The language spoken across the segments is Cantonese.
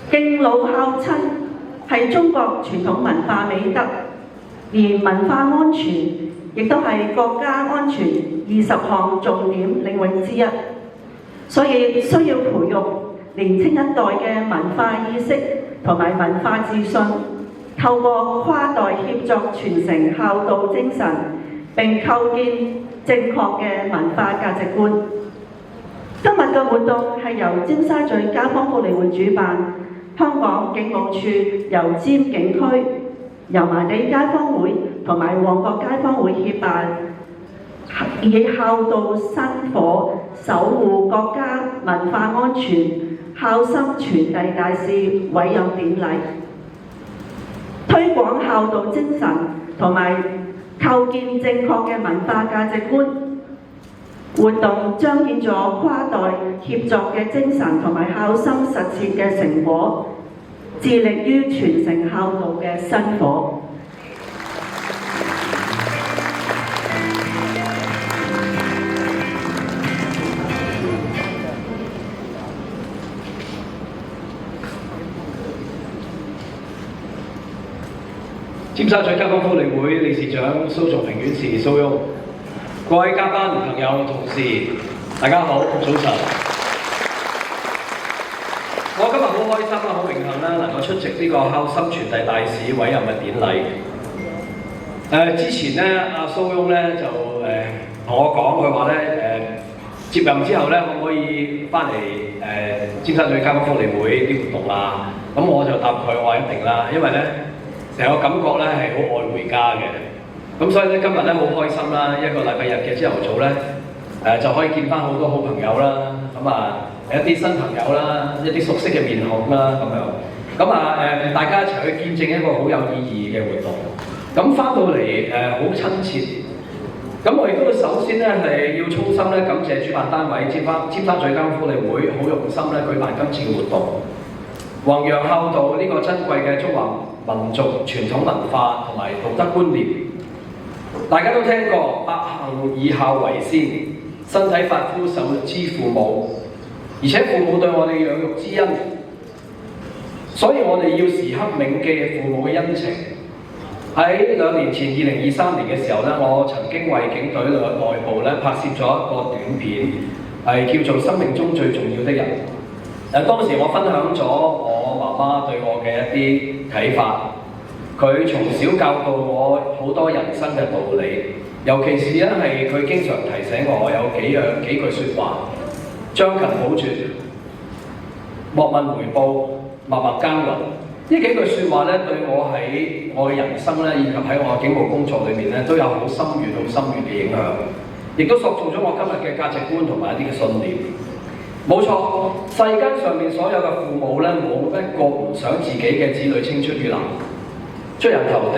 敬老孝親係中國傳統文化美德，而文化安全亦都係國家安全20項重點領域之一，所以需要培育年輕一代嘅文化意識同埋文化自信，透過跨代協作傳承孝道精神，並構建正確嘅文化價值觀。今日嘅活動係由尖沙咀街坊福利會主辦，香港警務處油尖警區、油麻地街坊會同埋旺角街坊會協辦，以孝道薪火守護國家文化安全孝心傳遞大使委任典禮，推廣孝道精神同埋構建正確嘅文化價值觀。活動彰顯咗跨代協作嘅精神同埋孝心實踐嘅成果，致力於傳承孝道嘅薪火。尖沙咀街坊福利會理事長蘇仲平院士蘇翁，各位嘉賓、朋友、同事，大家好，早晨。我今日好開心啦，好榮幸啦，能夠出席呢個孝心傳遞大使委任嘅典禮。之前咧，阿蘇翁咧就同我講，佢話咧接任之後咧，可唔可以翻嚟尖沙咀街坊福利會啲活動啊？咁我就答佢，我話一定啦，因為咧成個感覺咧係好愛回家嘅。咁所以咧今日咧好開心啦，一個禮拜日嘅朝頭早咧就可以見翻好多好朋友啦。咁啊〜一啲新朋友啦，一啲熟悉嘅面孔啦，咁樣，咁啊大家一齊去見證一個好有意義嘅活動。咁翻到嚟好親切。咁我亦都首先咧係要衷心咧感謝主辦單位尖沙咀街坊福利會好用心咧舉辦今次嘅活動，弘揚孝道呢個珍貴嘅中華民族傳統文化同埋道德觀念。大家都聽過百行以孝為先，身體髮膚受之父母。而且父母對我哋養育之恩，所以我哋要時刻銘記父母嘅恩情。喺2年前2023年嘅時候咧，我曾經為警隊內部咧拍攝咗一個短片，係叫做《生命中最重要的人》。當時我分享咗我媽媽對我嘅一啲啟發，佢從小教導我好多人生嘅道理，尤其是咧係佢經常提醒我有幾句説話。將勤補拙，莫問回報，默默耕耘。呢幾句説話咧，對我喺我嘅人生咧，以及喺我嘅警務工作裏面咧，都有好深遠嘅影響，亦都塑造咗我今日嘅價值觀同埋一啲嘅信念。冇錯，世間上面所有嘅父母咧，冇一個唔想自己嘅子女青出於藍，出人頭地。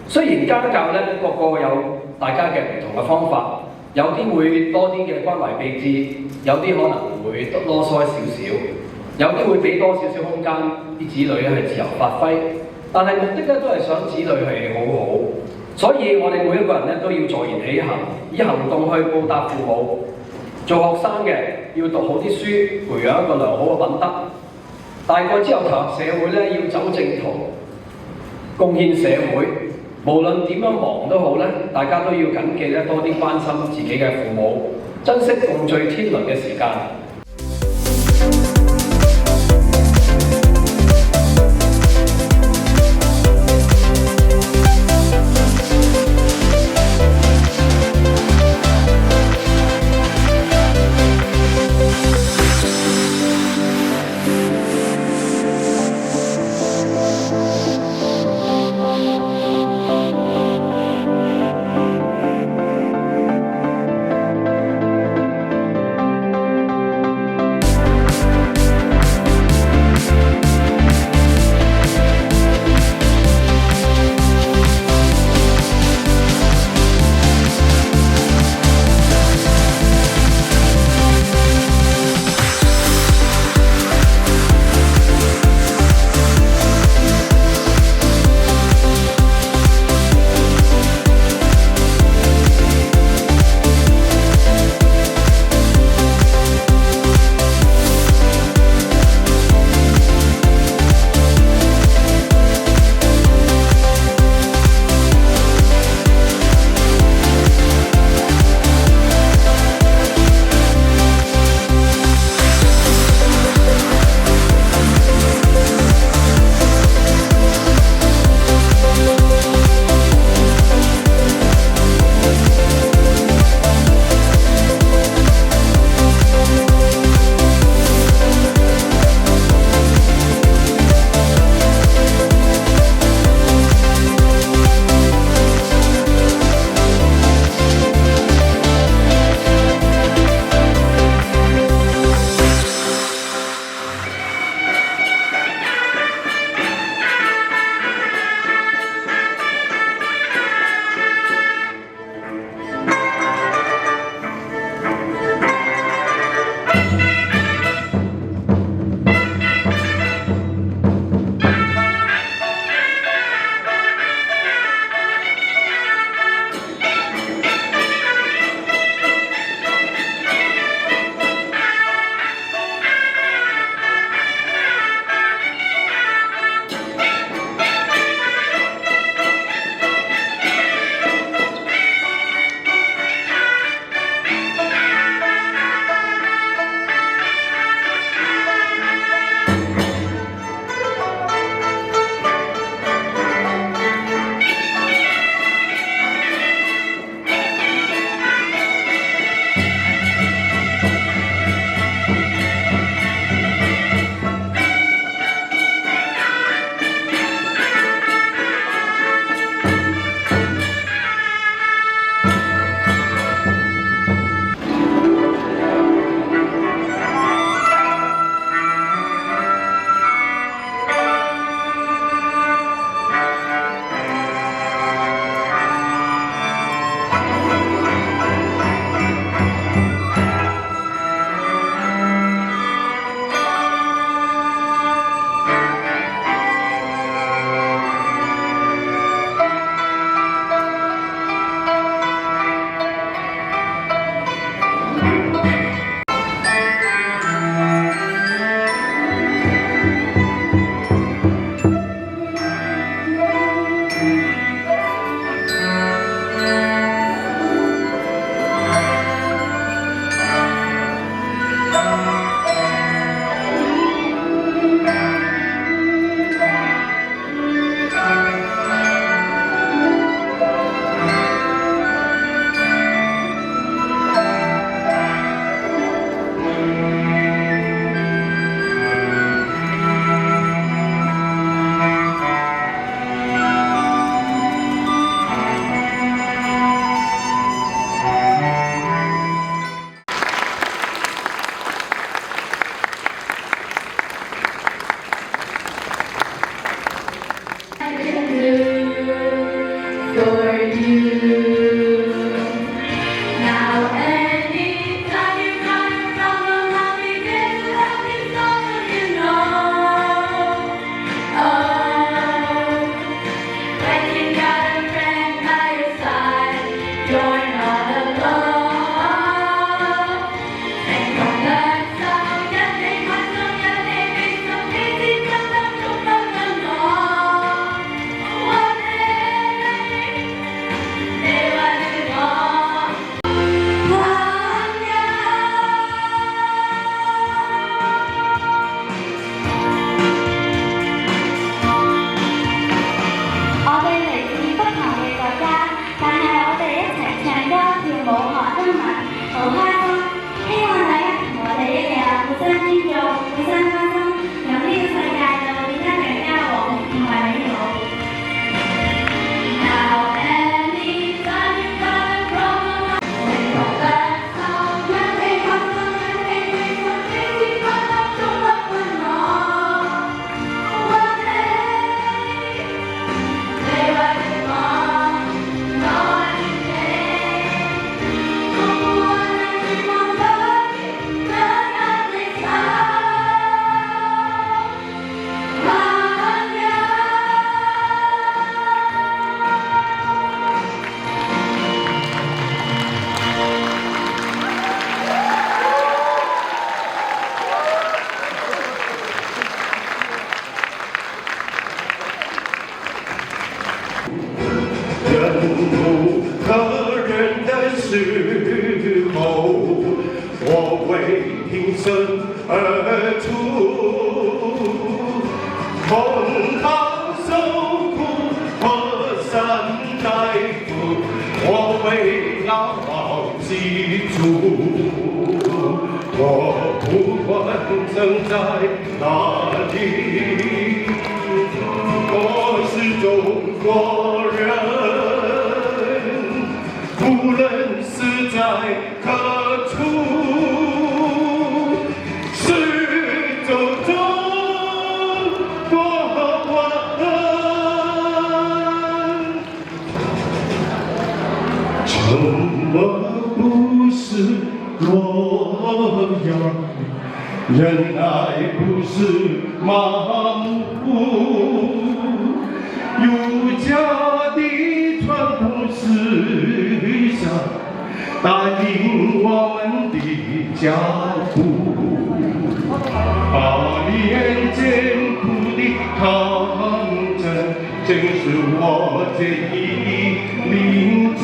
雖然家教咧，個個有大家嘅唔同嘅方法。有啲會多啲嘅關懷備至，有啲可能會囉嗦少少，有啲會俾多少少空間啲子女係自由發揮，但係目的咧都係想子女係好好，所以我哋每一個人咧都要坐言起行，以行動去報答父母。做學生嘅要讀好啲書，培養一個良好嘅品德。大個之後投入社會咧，要走正途，貢獻社會。無論點樣忙都好咧，大家都要緊記咧多啲關心自己嘅父母，珍惜共聚天倫嘅時間。for you. Now anytime you got a problem, I'll be there to help you solve it, you know. Oh, when you got a friend by your side, you're not alone. Thành công lần sau nhất định hoàn xong nhất định vì không biết gì trong tâm chúng ta cần nó. One day, để qua đừng bỏ hoàn nhau.我哋嚟自不同嘅國家，但係我哋一齊唱歌跳舞學中文，好開心。希望大家同我哋一樣互相尊重、互相關心，讓呢個世界就變得更加和平同埋美好。Now anytime you got a problem, thành công lần sau nhất định hoàn xong nhất định vì không biết gì quan tâm trong tâm của nó. One day, để qua đừng bỏ nói thế. Không muốn anh chỉ mong đợi ngỡ ngàng vì sao hoàn nhau.忍无可忍的时候，我会挺身而出，同他受苦和善待福，我会牢牢记住。我不管身在哪里，我是中国人，无论是在何处，是走中国湾。沉默不是洛阳，忍耐不是盲目，儒家的传统思想带领我们的脚步，8年艰苦的抗争，正是我这一领主。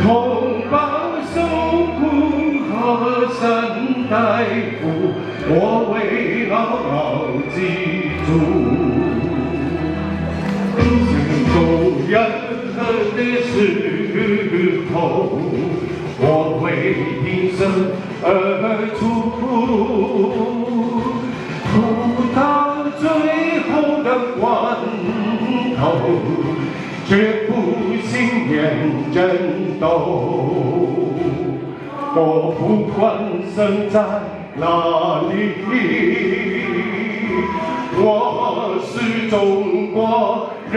同胞受苦和善待福，我会牢牢记住。曾走任何的时候，我会挺身而出，不到最后的关头，绝不幸免争斗。我不管身在哪里，我是中国人。